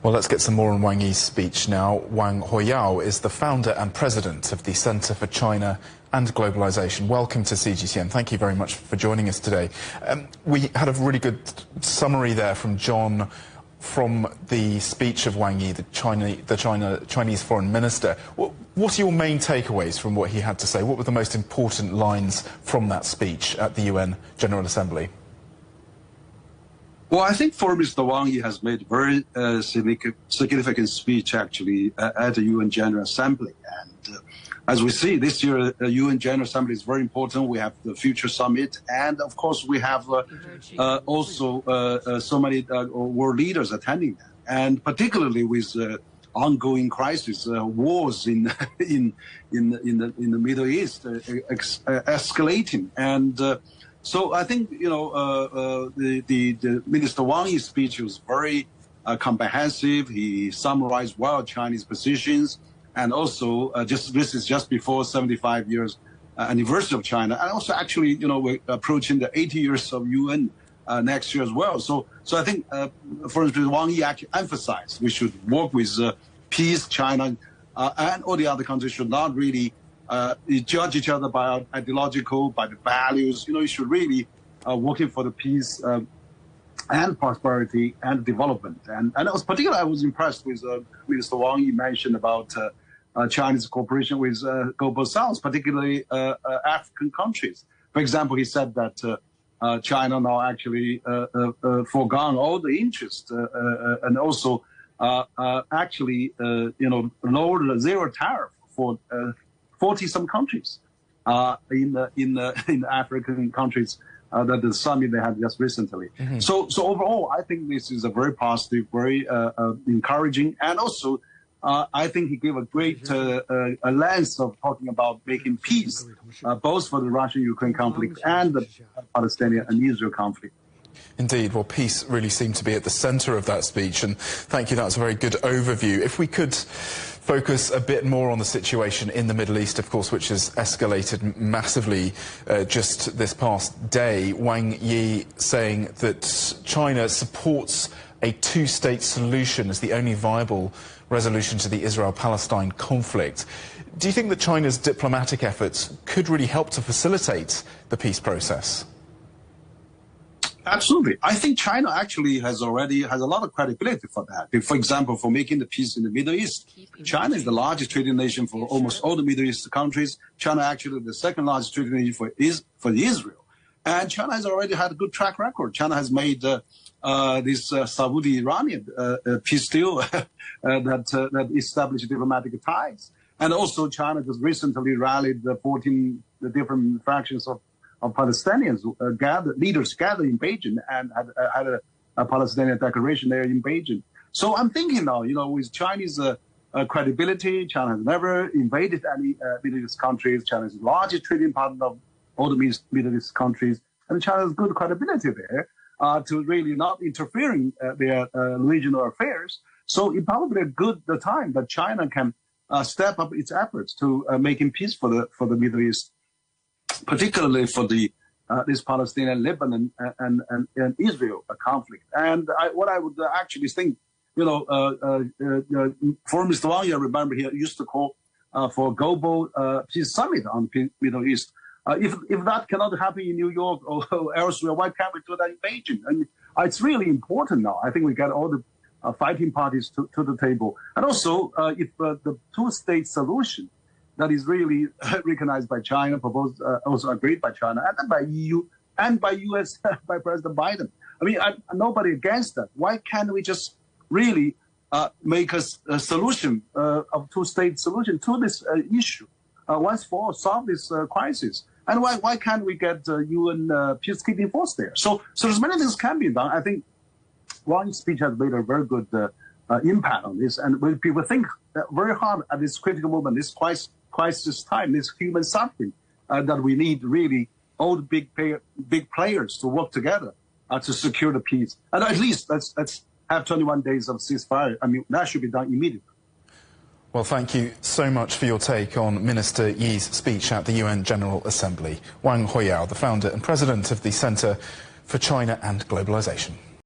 Well, let's get some more on Wang Yi's speech now. Wang Huiyao is the founder and president of the Center for China and Globalization. Welcome to CGTN. Thank you very much for joining us today. We had a really good summary there from John from the speech of Wang Yi, the Chinese foreign minister. What are your main takeaways from what he had to say? What were the most important lines from that speech at the UN General Assembly? Well, I think foreign Minister Wang Yi has made very significant speech, actually, at the UN General Assembly. And as we see, this year, the UN General Assembly is very important. We have the Future Summit. And, of course, we have also so many world leaders attending that. And particularly with ongoing crisis, wars in the Middle East escalating. And so I think, you know, the Minister Wang Yi's speech was very comprehensive. He summarized well Chinese positions, and also this is just before 75 years anniversary of China, and also actually, you know, we're approaching the 80 years of UN next year as well. So I think, for instance, Wang Yi actually emphasized we should work with peace. China and all the other countries should not really judge each other by ideological, by the values. You know, you should really working for the peace and prosperity and development. And I was particularly, I was impressed with Minister Wang Yi mentioned about Chinese cooperation with Global South, particularly African countries. For example, he said that China now actually foregone all the interest and also actually, you know, lowered the zero tariff for 40-some countries in the African countries that the summit they had just recently. Mm-hmm. So overall, I think this is a very positive, very encouraging, and also I think he gave a great a lens of talking about making peace, both for the Russian-Ukraine conflict and the Palestinian and Israel conflict. Indeed. Well, peace really seemed to be at the centre of that speech, and thank you. That's a very good overview. If we could focus a bit more on the situation in the Middle East, of course, which has escalated massively just this past day. Wang Yi saying that China supports a two-state solution as the only viable resolution to the Israel-Palestine conflict. Do you think that China's diplomatic efforts could really help to facilitate the peace process? Absolutely. I think China actually has a lot of credibility for that. For example, for making the peace in the Middle East, China is the largest trading nation for almost all the Middle East countries. China actually the second largest trading nation for Israel. And China has already had a good track record. China has made this Saudi-Iranian peace deal that established diplomatic ties. And also China just recently rallied the 14 different factions of Palestinians leaders gathered in Beijing and had a Palestinian declaration there in Beijing. So I'm thinking now, you know, with Chinese credibility, China has never invaded any Middle East countries. China is the largest trading partner of all the Middle East countries, and China has good credibility there to really not interfering their regional affairs. So it's probably a good time that China can step up its efforts to making peace for the Middle East, particularly for the this Palestinian, Lebanon, and Israel conflict. And what I would actually think, you know, foreign Minister Wang Yi, I remember he used to call for a global peace summit on the Middle East. If that cannot happen in New York or elsewhere, why can't we do that in Beijing? I mean, it's really important now. I think we get all the fighting parties to the table. And also, if the two-state solution that is really recognized by China, proposed, also agreed by China, and then by EU, and by US, by President Biden. I mean, nobody against that. Why can't we just really make a solution, of two-state solution to this issue, once for all, solve this crisis? And why can't we get UN peacekeeping force there? So there's many things can be done. I think Wang Yi's speech has made a very good impact on this, and when people think very hard at this critical moment, this crisis time, this human suffering, that we need really all the big players to work together to secure the peace. And at least let's have 21 days of ceasefire. I mean, that should be done immediately. Well, thank you so much for your take on Minister Yi's speech at the UN General Assembly. Wang Huiyao, the founder and president of the Center for China and Globalization.